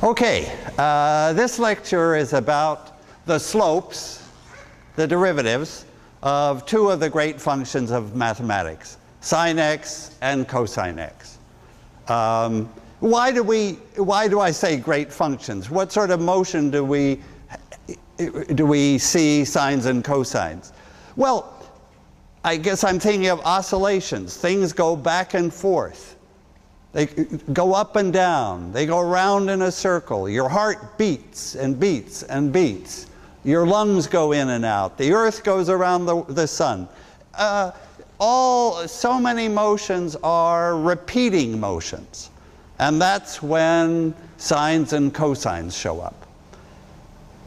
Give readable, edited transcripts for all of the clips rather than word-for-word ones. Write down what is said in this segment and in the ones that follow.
Okay, this lecture is about the slopes, the derivatives, of two of the great functions of mathematics, sine x and cosine x. Why do I say great functions? What sort of motion do we see sines and cosines? Well, I guess I'm thinking of oscillations. Things go back and forth. They go up and down. They go around in a circle. Your heart beats and beats and beats. Your lungs go in and out. The earth goes around the sun. So many motions are repeating motions. And that's when sines and cosines show up.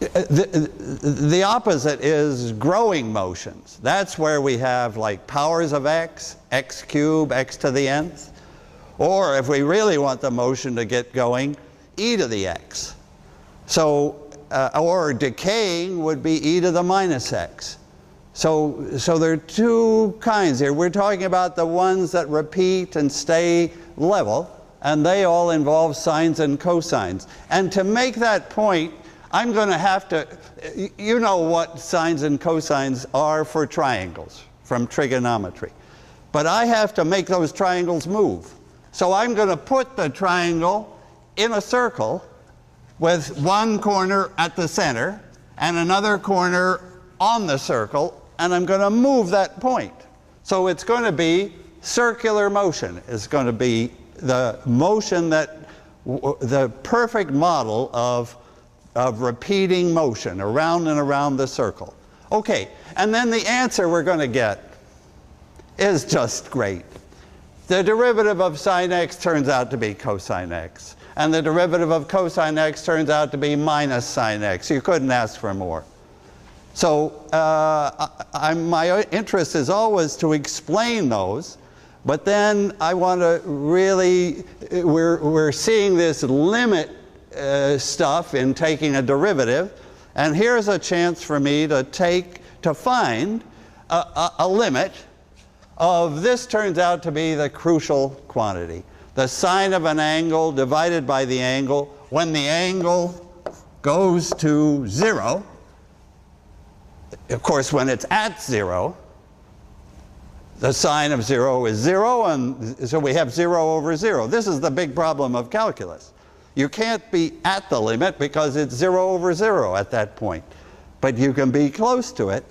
The opposite is growing motions. That's where we have like powers of x, x cubed, x to the nth. Or if we really want the motion to get going, e to the x. So, or decaying would be e to the minus x. So there are two kinds here. We're talking about the ones that repeat and stay level, and they all involve sines and cosines. And to make that point, I'm going to have to, you know what sines and cosines are for triangles from trigonometry. But I have to make those triangles move. So I'm going to put the triangle in a circle with one corner at the center and another corner on the circle, and I'm going to move that point. So it's going to be circular motion. It's going to be the motion that, the perfect model of repeating motion around and around the circle. Okay, and then the answer we're going to get is just great. The derivative of sine x turns out to be cosine x. And the derivative of cosine x turns out to be minus sine x. You couldn't ask for more. So my interest is always to explain those. But then I want to really, we're seeing this limit stuff in taking a derivative. And here's a chance for me to find a limit of this turns out to be the crucial quantity. The sine of an angle divided by the angle when the angle goes to 0. Of course, when it's at 0, the sine of 0 is 0, and so we have 0 over 0. This is the big problem of calculus. You can't be at the limit because it's 0 over 0 at that point. But you can be close to it.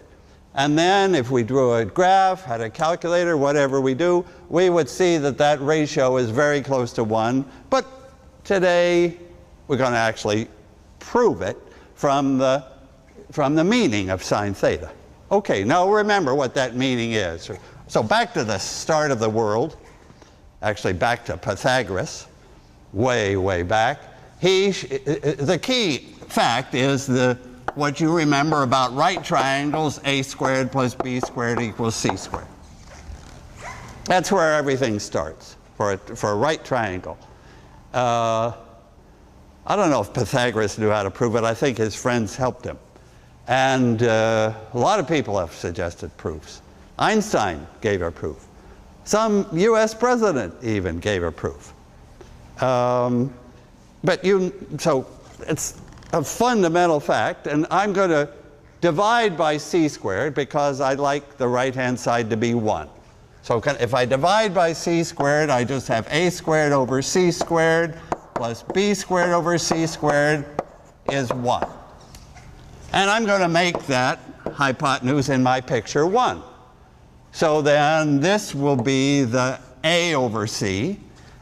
And then if we drew a graph, had a calculator, whatever we do, we would see that that ratio is very close to 1. But today, we're going to actually prove it from the meaning of sine theta. Okay, now remember what that meaning is. So back to the start of the world, actually back to Pythagoras, way, way back. The key fact is what you remember about right triangles, a squared plus b squared equals c squared. That's where everything starts for a right triangle. I don't know if Pythagoras knew how to prove it. I think his friends helped him. And a lot of people have suggested proofs. Einstein gave a proof. Some US president even gave a proof. So it's a fundamental fact, and I'm going to divide by c squared because I like the right-hand side to be 1. So if I divide by c squared, I just have a squared over c squared plus b squared over c squared is 1. And I'm going to make that hypotenuse in my picture 1. So then this will be the a over c,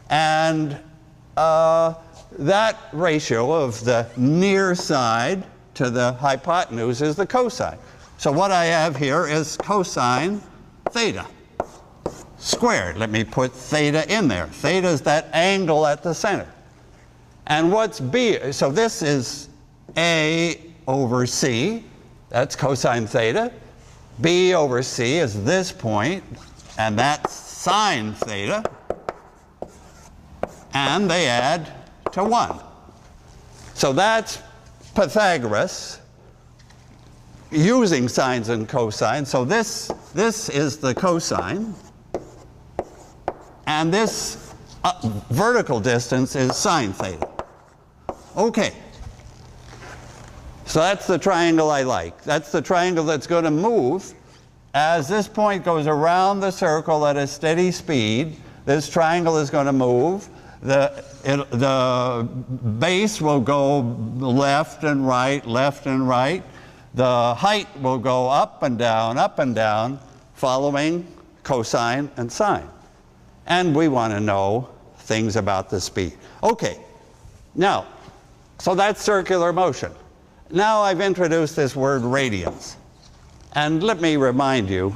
and that ratio of the near side to the hypotenuse is the cosine. So what I have here is cosine theta squared. Let me put theta in there. Theta is that angle at the center. And what's b? So this is a over c. That's cosine theta. B over c is this point, and that's sine theta. And they add to 1. So that's Pythagoras using sines and cosines. So this is the cosine, and this vertical distance is sine theta. Okay. So that's the triangle I like. That's the triangle that's going to move. As this point goes around the circle at a steady speed, this triangle is going to move. The base will go left and right, left and right. The height will go up and down, following cosine and sine. And we want to know things about the speed. Okay, now, so that's circular motion. Now I've introduced this word radians. And let me remind you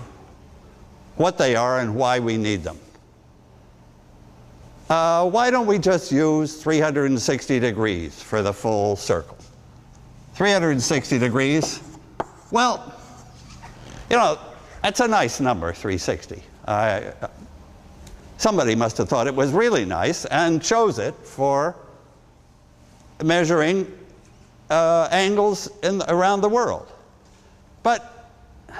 what they are and why we need them. Why don't we just use 360 degrees for the full circle? 360 degrees, well, you know, that's a nice number, 360. Somebody must have thought it was really nice and chose it for measuring angles around the world. But, you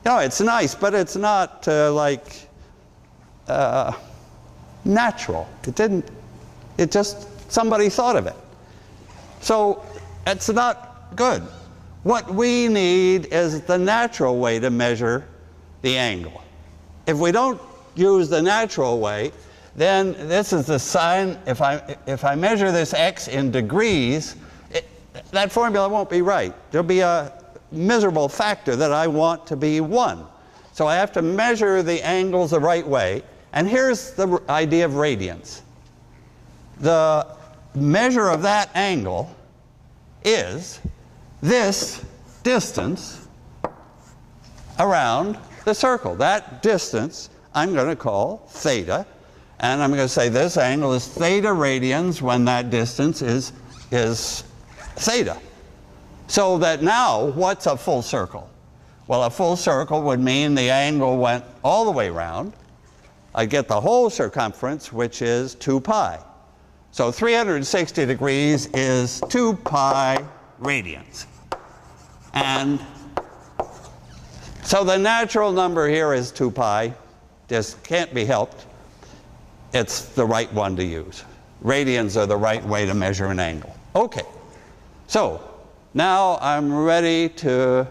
know, it's nice, but it's not natural. It just, somebody thought of it. So it's not good. What we need is the natural way to measure the angle. If we don't use the natural way, then this is the sine. If I measure this x in degrees, that formula won't be right. There'll be a miserable factor that I want to be 1. So I have to measure the angles the right way. And here's the idea of radians. The measure of that angle is this distance around the circle. That distance I'm going to call theta. And I'm going to say this angle is theta radians when that distance is theta. So that now, what's a full circle? Well, a full circle would mean the angle went all the way around. I get the whole circumference, which is 2 pi. So 360 degrees is 2 pi radians. And so the natural number here is 2 pi. This can't be helped. It's the right one to use. Radians are the right way to measure an angle. Okay. So now I'm ready to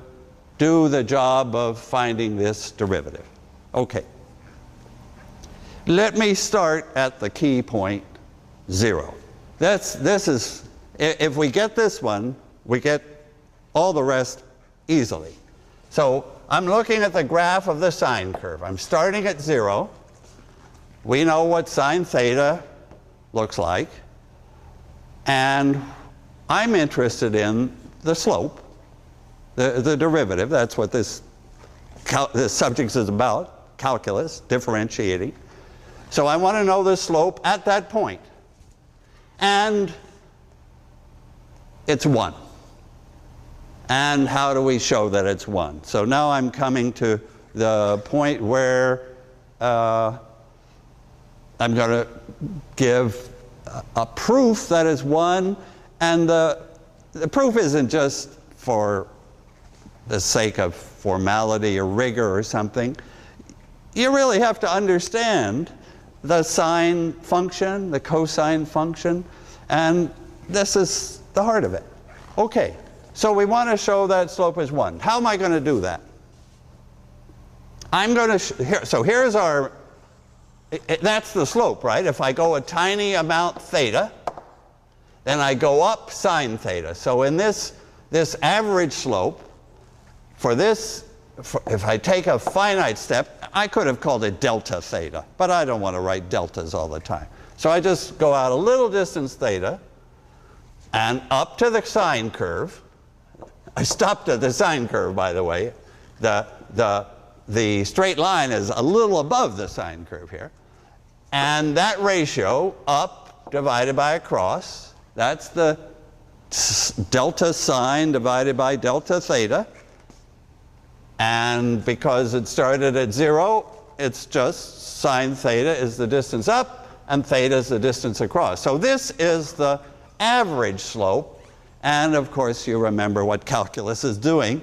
do the job of finding this derivative. Okay. Let me start at the key point 0. This is, if we get this one, we get all the rest easily. So I'm looking at the graph of the sine curve. I'm starting at 0. We know what sine theta looks like. And I'm interested in the slope, the derivative. That's what this subject is about, calculus, differentiating. So I want to know the slope at that point. And it's 1. And how do we show that it's 1? So now I'm coming to the point where I'm going to give a proof that is 1. And the proof isn't just for the sake of formality or rigor or something. You really have to understand the sine function, the cosine function, and this is the heart of it. Okay, so we want to show that slope is 1. How am I going to do that? I'm going to, so here's our, that's the slope, right? If I go a tiny amount theta, then I go up sine theta. So in this average slope, for this, if I take a finite step, I could have called it delta theta, but I don't want to write deltas all the time. So I just go out a little distance theta and up to the sine curve. I stopped at the sine curve, by the way. The straight line is a little above the sine curve here. And that ratio, up divided by across, that's the delta sine divided by delta theta. And because it started at 0, it's just sine theta is the distance up, and theta is the distance across. So this is the average slope. And of course, you remember what calculus is doing.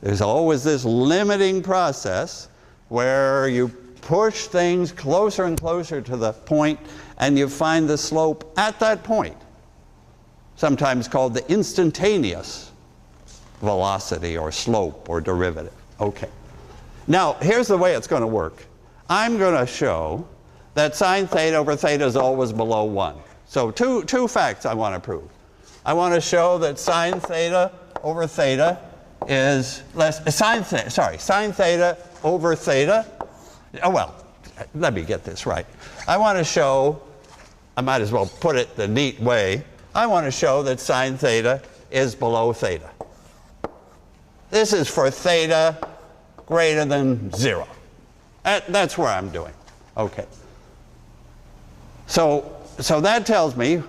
There's always this limiting process where you push things closer and closer to the point, and you find the slope at that point. sometimes called the instantaneous velocity or slope or derivative. Okay. Now, here's the way it's going to work. I'm going to show that sine theta over theta is always below 1. So two facts I want to prove. I want to show that sine theta over theta is sine theta over theta. Oh, well, let me get this right. I want to show, I might as well put it the neat way, I want to show that sine theta is below theta. This is for theta greater than 0. That's where I'm doing. Okay. So that tells me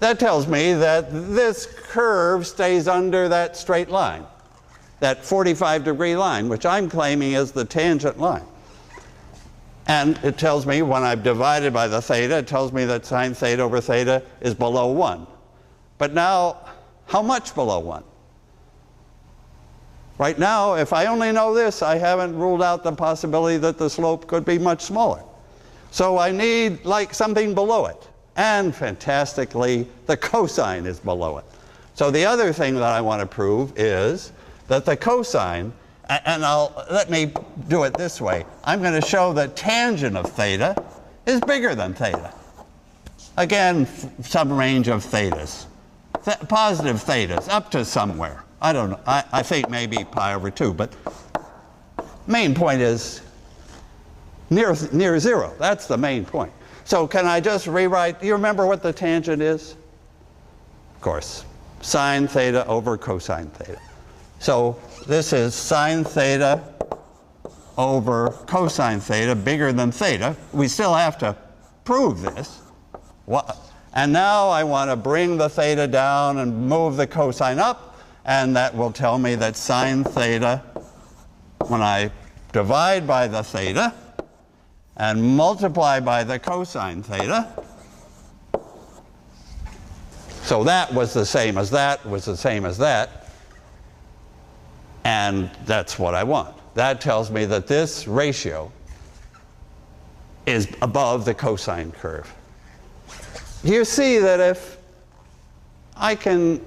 that this curve stays under that straight line, that 45-degree line, which I'm claiming is the tangent line. And it tells me when I've divided by the theta, it tells me that sine theta over theta is below 1. But now, how much below 1? Right now, if I only know this, I haven't ruled out the possibility that the slope could be much smaller. So I need like something below it. And fantastically, the cosine is below it. So the other thing that I want to prove is that the cosine, and let me do it this way. I'm going to show that tangent of theta is bigger than theta. Again, some range of thetas. Positive thetas, up to somewhere. I don't know. I think maybe pi over 2, but main point is near 0. That's the main point. So can I just rewrite? Do you remember what the tangent is? Of course, sine theta over cosine theta. So this is sine theta over cosine theta bigger than theta. We still have to prove this. And now I want to bring the theta down and move the cosine up. And that will tell me that sine theta, when I divide by the theta and multiply by the cosine theta, so that was the same as that, was the same as that, and that's what I want. That tells me that this ratio is above the cosine curve. You see that if I can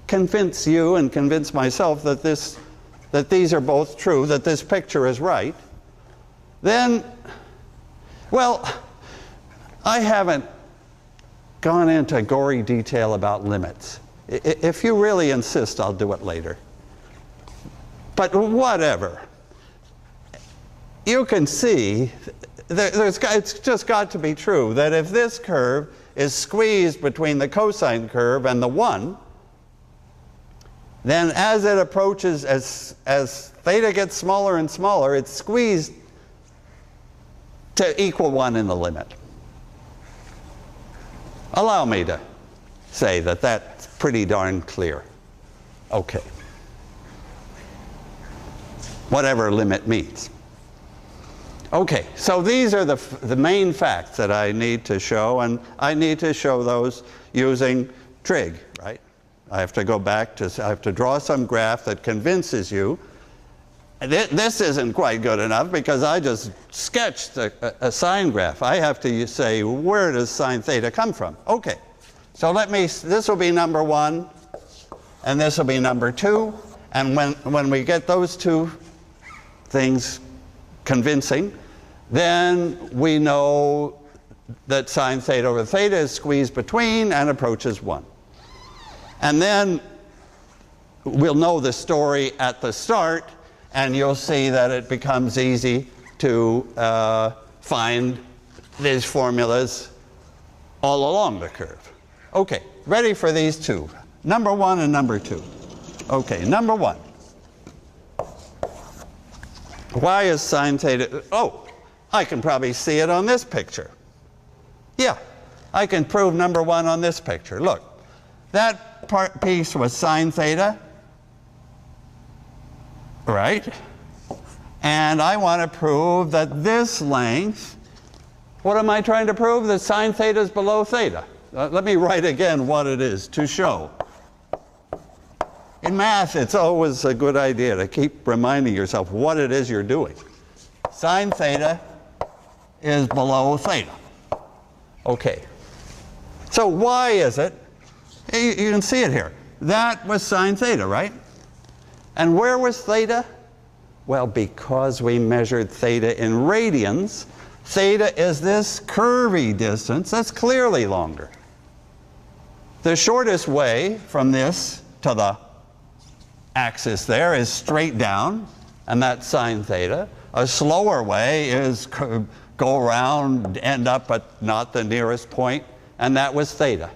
convince you and convince myself that these are both true, that this picture is right, then, well, I haven't gone into gory detail about limits. If you really insist, I'll do it later. But whatever. You can see, it's just got to be true that if this curve is squeezed between the cosine curve and the 1, then as it approaches, as theta gets smaller and smaller, it's squeezed to equal 1 in the limit. Allow me to say that that's pretty darn clear. Okay. Whatever limit means. Okay, so these are the main facts that I need to show, and I need to show those using trig, right? I have to go back to, I have to draw some graph that convinces you. This isn't quite good enough because I just sketched a sine graph. I have to say, where does sine theta come from? Okay, so this will be number 1, and this will be number 2, and when we get those two things convincing, then we know that sine theta over theta is squeezed between and approaches 1. And then we'll know the story at the start, and you'll see that it becomes easy to find these formulas all along the curve. Okay, ready for these two. Number 1 and number 2. Okay, number 1. Why is sine theta? Oh, I can probably see it on this picture. Yeah, I can prove number 1 on this picture. Look, that piece was sine theta, right? And I want to prove that this length, what am I trying to prove? That sine theta is below theta. Let me write again what it is to show. In math, it's always a good idea to keep reminding yourself what it is you're doing. Sine theta is below theta. Okay. So So why is it? You can see it here. That was sine theta, right? And where was theta? Well, because we measured theta in radians, theta is this curvy distance that's clearly longer. The shortest way from this to the axis there is straight down, and that's sine theta. A slower way is go around, end up at not the nearest point, and that was theta.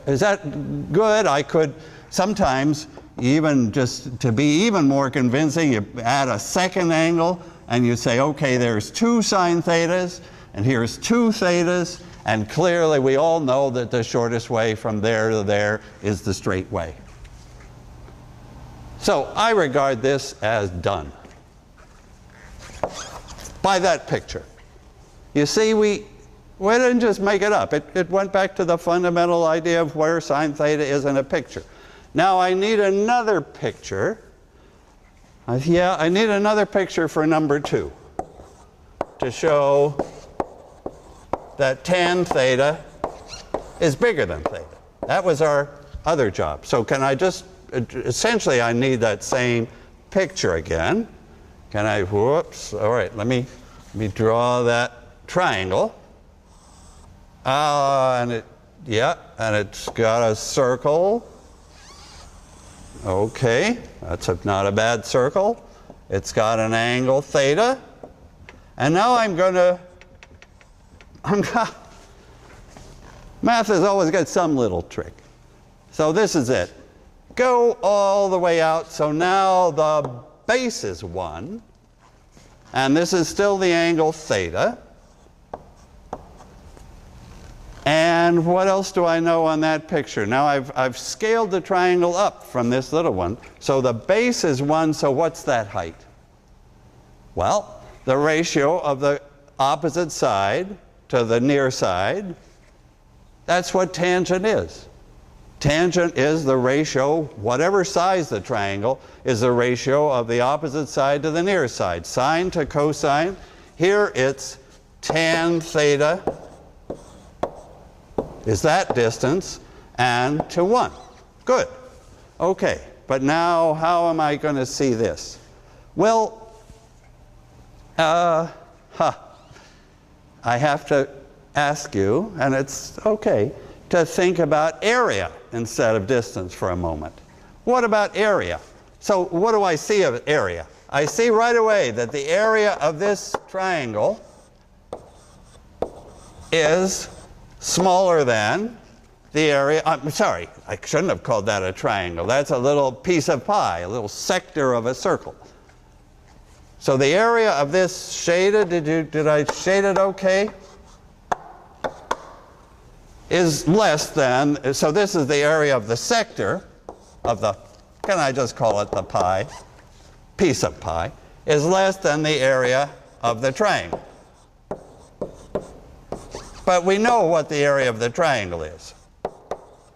Is that good? I could sometimes, even just to be even more convincing, you add a second angle and you say, okay, there's 2 sine thetas and here's 2 thetas, and clearly we all know that the shortest way from there to there is the straight way. So I regard this as done by that picture. You see, we didn't just make it up. It went back to the fundamental idea of where sine theta is in a picture. Now I need another picture. Yeah, I need another picture for number 2 to show that tan theta is bigger than theta. That was our other job. So can I just, essentially I need that same picture again. Can I, whoops, all right, let me draw that triangle. And it's got a circle. Okay, that's not a bad circle. It's got an angle theta. And now math has always got some little trick. So this is it. Go all the way out. So now the base is 1. And this is still the angle theta. And what else do I know on that picture? Now I've scaled the triangle up from this little one. So the base is 1, so what's that height? Well, the ratio of the opposite side to the near side. That's what tangent is. Tangent is the ratio, whatever size the triangle, is the ratio of the opposite side to the near side. Sine to cosine. Here it's tan theta is that distance, and to 1. Good. Okay, but now how am I going to see this? Well, I have to ask you, and it's okay, to think about area instead of distance for a moment. What about area? So what do I see of area? I see right away that the area of this triangle is smaller than the area, I'm sorry, I shouldn't have called that a triangle. That's a little piece of pie, a little sector of a circle. So the area of this shaded, did I shade it okay? Is less than, so this is the area of the sector of the, can I just call it the pie, piece of pie, is less than the area of the triangle. But we know what the area of the triangle is,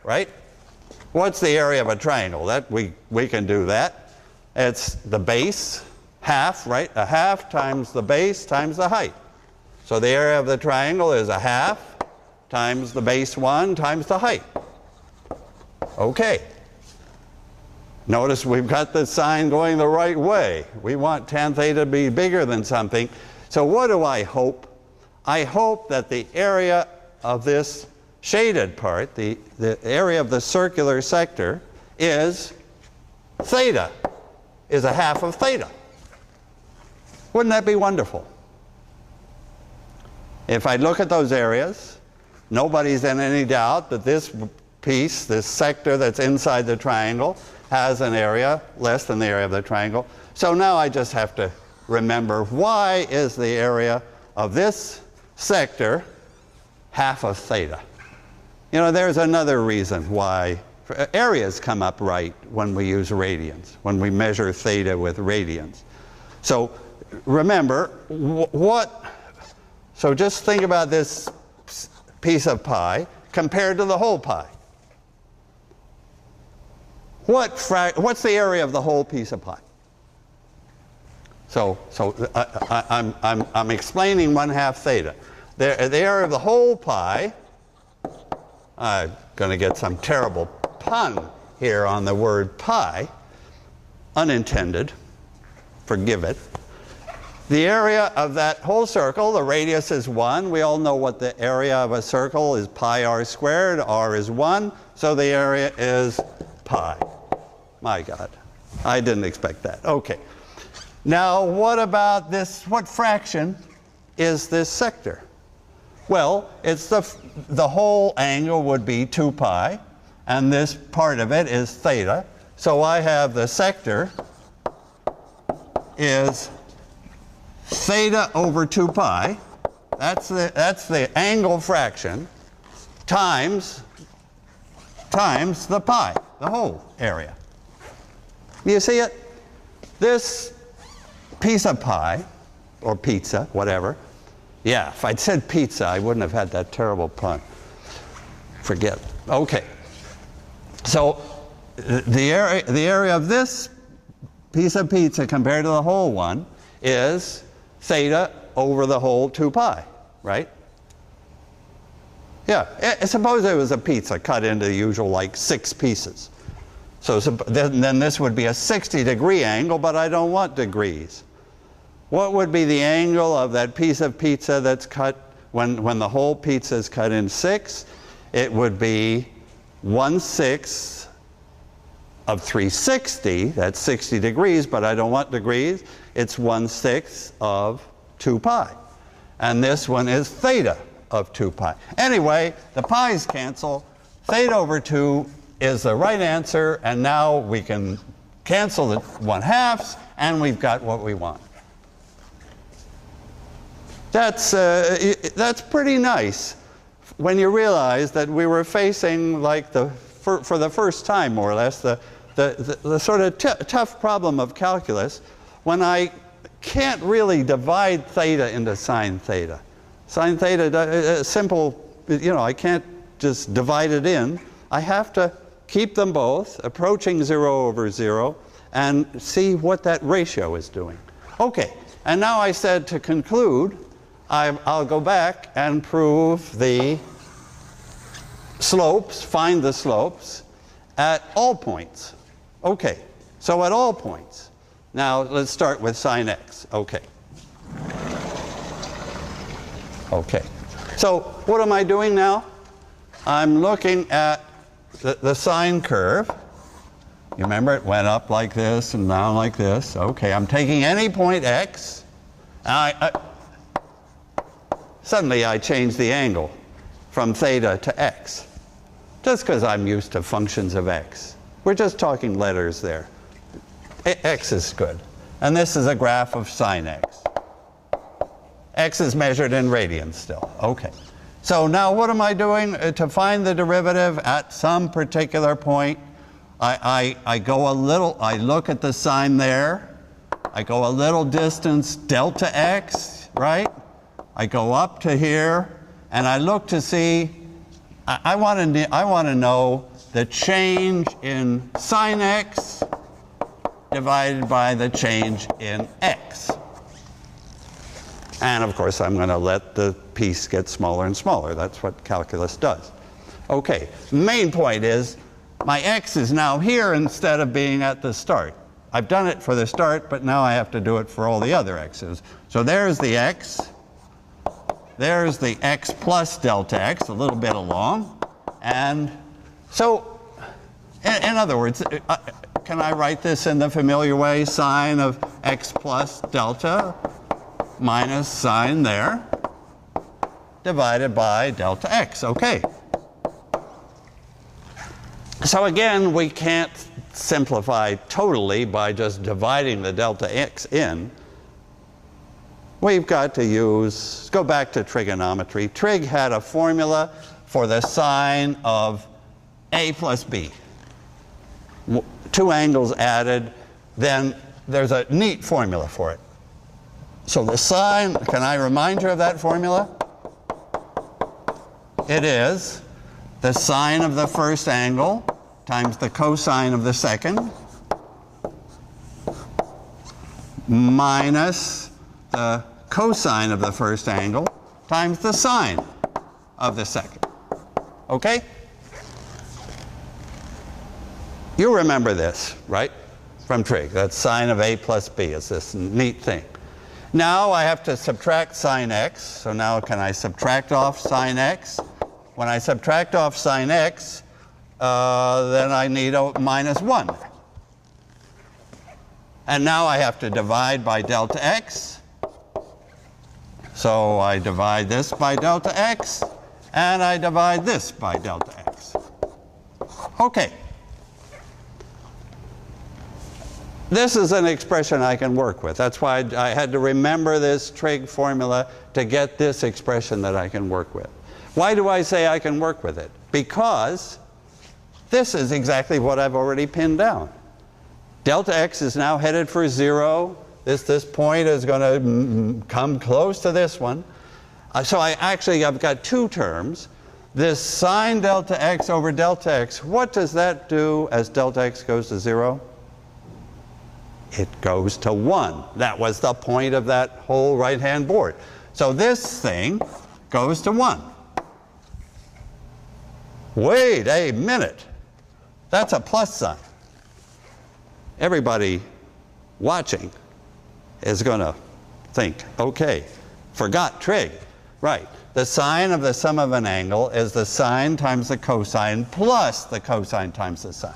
right? What's the area of a triangle? That we can do that. It's the base, half, right? A half times the base times the height. So the area of the triangle is a half times the base 1 times the height. Okay. Notice we've got the sign going the right way. We want tan theta to be bigger than something. So what do I hope? I hope that the area of this shaded part, the area of the circular sector, is theta, is a half of theta. Wouldn't that be wonderful? If I look at those areas, nobody's in any doubt that this piece, this sector that's inside the triangle, has an area less than the area of the triangle. So now I just have to remember, why is the area of this sector half of theta? You know, there's another reason why areas come up right when we use radians, when we measure theta with radians. So remember, so just think about this piece of pie compared to the whole pie. What's the area of the whole piece of pie? So I'm explaining 1/2 theta. The area of the whole pie I'm going to get some terrible pun here on the word pi, unintended, forgive it. The area of that whole circle, the radius is 1. We all know what the area of a circle is, pi r squared. R is 1, so the area is pi. My God, I didn't expect that. Okay. Now, what about this? What fraction is this sector? Well, it's the whole angle would be 2 pi, and this part of it is theta. So I have the sector is theta over 2 pi, that's the angle fraction, times the pi, the whole area. You see it? This piece of pie, or pizza, whatever. Yeah, if I'd said pizza, I wouldn't have had that terrible pun. Forget it. Okay. So the area of this piece of pizza compared to the whole one is theta over the whole 2 pi, right? Yeah, suppose it was a pizza cut into the usual like 6 pieces. So then this would be a 60-degree angle, but I don't want degrees. What would be the angle of that piece of pizza that's cut when the whole pizza is cut in 6? It would be 1/6 of 360, that's 60 degrees, but I don't want degrees. It's 1/6 of 2 pi. And this one is theta of 2 pi. Anyway, the pi's cancel. Theta over 2 is the right answer, and now we can cancel the 1/2, and we've got what we want. That's pretty nice when you realize that we were facing, like, for the first time, more or less, the sort of tough problem of calculus when I can't really divide theta into sine theta. Sine theta, simple, you know, I can't just divide it in. I have to keep them both approaching 0 over 0 and see what that ratio is doing. Okay, and now I said to conclude, I'll go back and prove the slopes, find the slopes at all points. Okay, so at all points. Now let's start with sine x. Okay. Okay. So what am I doing now? I'm looking at the sine curve. You remember it went up like this and down like this. Okay, I'm taking any point x. And suddenly I change the angle from theta to x. Just because I'm used to functions of x. We're just talking letters there. X is good. And this is a graph of sine x. X is measured in radians still. Okay. So now what am I doing to find the derivative at some particular point? I go a little, I look at the sign there. I go a little distance delta x, right? I go up to here, and I look to see, I want to know the change in sine x divided by the change in x. And of course, I'm going to let the piece get smaller and smaller. That's what calculus does. Okay, the main point is my x is now here instead of being at the start. I've done it for the start, but now I have to do it for all the other x's. So there's the x. There's the x plus delta x, a little bit along. And so, in other words, can I write this in the familiar way? Sine of x plus delta minus sine there divided by delta x. Okay. So again, we can't simplify totally by just dividing the delta x in. We've got to go back to trigonometry. Trig had a formula for the sine of a plus b. 2 angles added, then there's a neat formula for it. So the sine, can I remind you of that formula? It is the sine of the first angle times the cosine of the second minus the cosine of the first angle times the sine of the second. Okay? You remember this, right? From trig. That's sine of a plus b. It's this neat thing. Now I have to subtract sine x. So now can I subtract off sine x? When I subtract off sine x, then I need a minus 1. And now I have to divide by delta x. So I divide this by delta x, and I divide this by delta x. Okay. This is an expression I can work with. That's why I had to remember this trig formula to get this expression that I can work with. Why do I say I can work with it? Because this is exactly what I've already pinned down. Delta x is now headed for 0. This point is going to come close to this one. So I've got two terms. This sine delta x over delta x, what does that do as delta x goes to 0? It goes to 1. That was the point of that whole right-hand board. So this thing goes to 1. Wait a minute. That's a plus sign. Everybody watching is going to think, okay, forgot trig. Right. The sine of the sum of an angle is the sine times the cosine plus the cosine times the sine.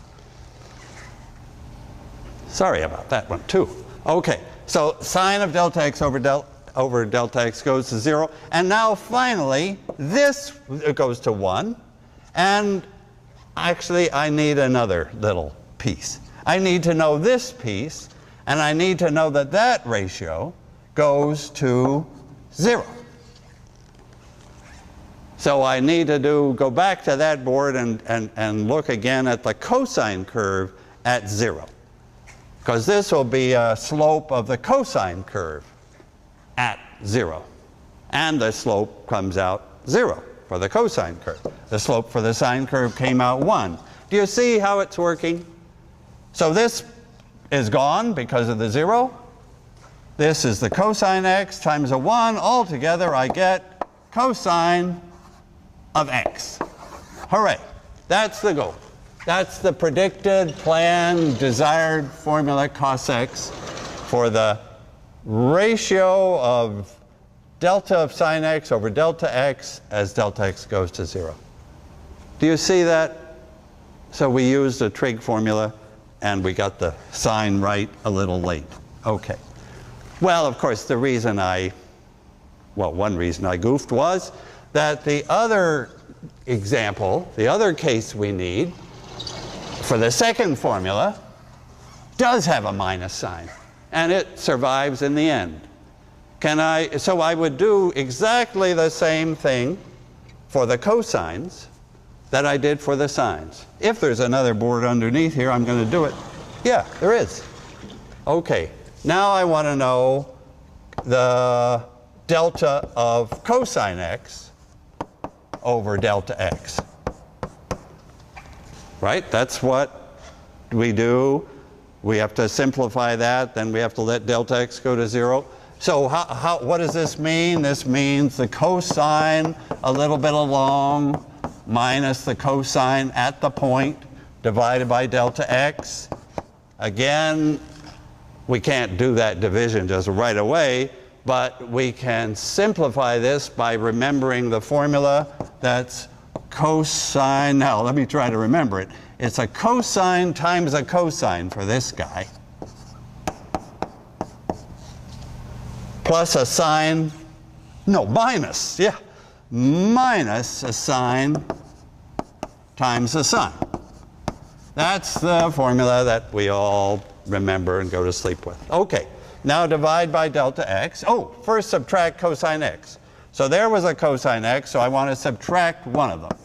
Sorry about that one too. Okay, so sine of delta x over delta x goes to 0. And now finally, this goes to 1. And actually, I need another little piece. I need to know this piece, and I need to know that that ratio goes to 0. So I need to go back to that board and look again at the cosine curve at 0. Because this will be a slope of the cosine curve at 0. And the slope comes out 0 for the cosine curve. The slope for the sine curve came out 1. Do you see how it's working? So this is gone because of the 0. This is the cosine x times a 1. Altogether, I get cosine of x. Hooray. That's the goal. That's the predicted, planned, desired formula cos x for the ratio of delta of sine x over delta x as delta x goes to 0. Do you see that? So we used a trig formula, and we got the sign right a little late. Okay. Well, of course, one reason I goofed was that the other example, the other case we need for the second formula does have a minus sign, and it survives in the end. So I would do exactly the same thing for the cosines that I did for the sines. If there's another board underneath here, I'm going to do it. Yeah, there is. Okay, now I want to know the delta of cosine x over delta x. Right? That's what we do. We have to simplify that, then we have to let delta x go to 0. So what does this mean? This means the cosine a little bit along minus the cosine at the point divided by delta x. Again, we can't do that division just right away, but we can simplify this by remembering the formula. That's cosine. Now, let me try to remember it. It's a cosine times a cosine for this guy, plus a sine, no, minus, yeah, minus a sine times a sine. That's the formula that we all remember and go to sleep with. Okay, now divide by delta x. Oh, first subtract cosine x. So there was a cosine x, so I want to subtract one of them.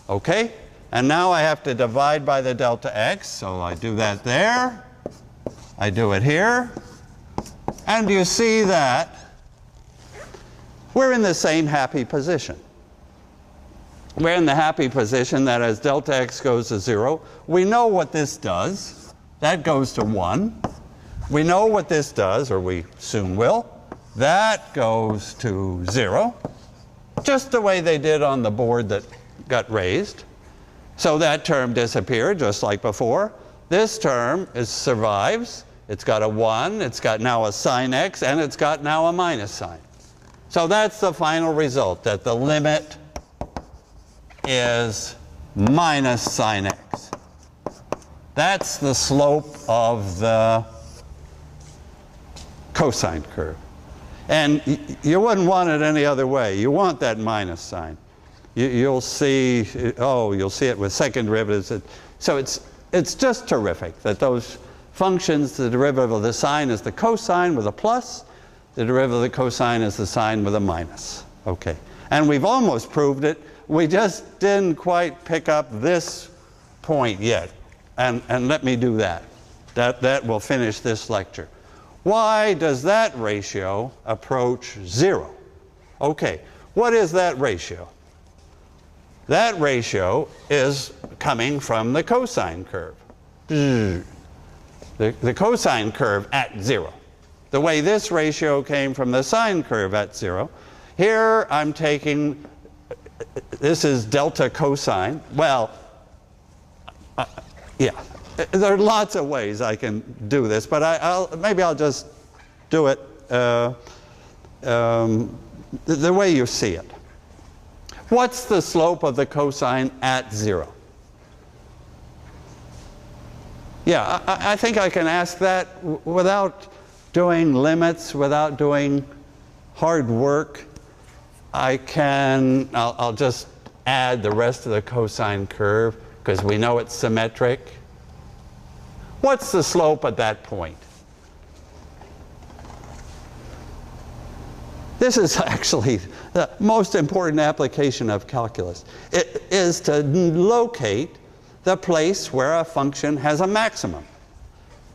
Okay, and now I have to divide by the delta x, so I do that there. I do it here. And you see that we're in the same happy position. We're in the happy position that as delta x goes to 0, we know what this does. That goes to 1. We know what this does, or we soon will. That goes to 0, just the way they did on the board that got raised. So that term disappeared just like before. This term survives. It's got a 1, it's got now a sine x, and it's got now a minus sign. So that's the final result, that the limit is minus sine x. That's the slope of the cosine curve. And you wouldn't want it any other way. You want that minus sign. You'll see, you'll see it with second derivatives. So it's just terrific that those functions, the derivative of the sine is the cosine with a plus, the derivative of the cosine is the sine with a minus. Okay. And we've almost proved it. We just didn't quite pick up this point yet. And let me do that. That will finish this lecture. Why does that ratio approach 0? Okay, what is that ratio? That ratio is coming from the cosine curve. The cosine curve at 0. The way this ratio came from the sine curve at 0. Here I'm taking, this is delta cosine. Well, yeah, there are lots of ways I can do this, but maybe I'll just do it the way you see it. What's the slope of the cosine at 0? Yeah, I think I can ask that without doing limits, without doing hard work. I'll just add the rest of the cosine curve because we know it's symmetric. What's the slope at that point? This is actually the most important application of calculus. It is to locate the place where a function has a maximum.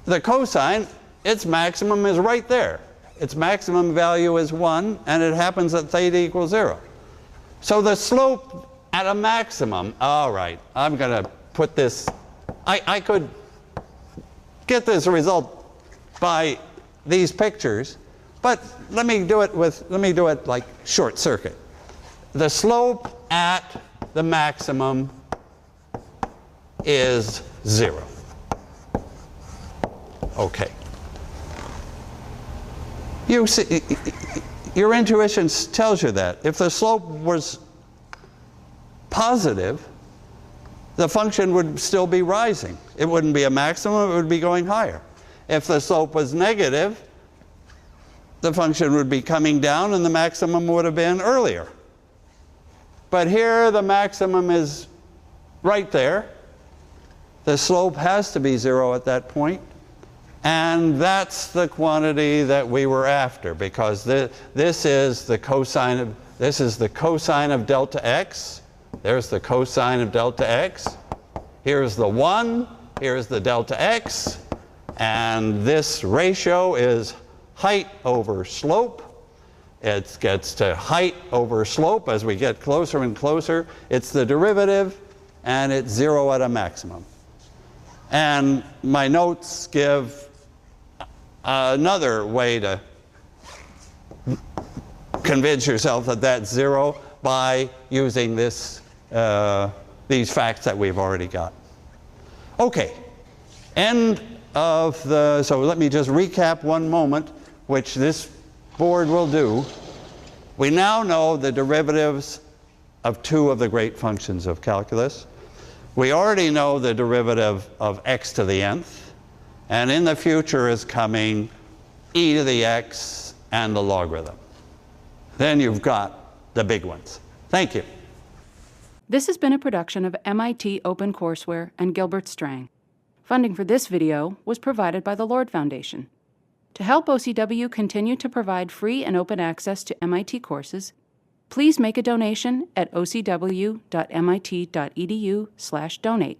The cosine, its maximum is right there. Its maximum value is 1, and it happens at theta equals 0. So the slope at a maximum, all right, I'm going to put this, I could get this result by these pictures, but let me do it like short circuit. The slope at the maximum is 0. Okay. You see, your intuition tells you that. If the slope was positive, the function would still be rising. It wouldn't be a maximum, it would be going higher. If the slope was negative, the function would be coming down and the maximum would have been earlier. But here the maximum is right there. The slope has to be 0 at that point. And that's the quantity that we were after, because this is the cosine of delta x. There's the cosine of delta x. Here's the 1. Here's the delta x. And this ratio is height over slope. It gets to height over slope as we get closer and closer. It's the derivative, and it's 0 at a maximum. And my notes give another way to convince yourself that that's 0 by using these facts that we've already got. Okay, so let me just recap one moment, which this board will do. We now know the derivatives of 2 of the great functions of calculus. We already know the derivative of x to the nth, and in the future is coming e to the x and the logarithm. Then you've got the big ones. Thank you. This has been a production of MIT OpenCourseware and Gilbert Strang. Funding for this video was provided by the Lord Foundation. To help OCW continue to provide free and open access to MIT courses, please make a donation at ocw.mit.edu/donate.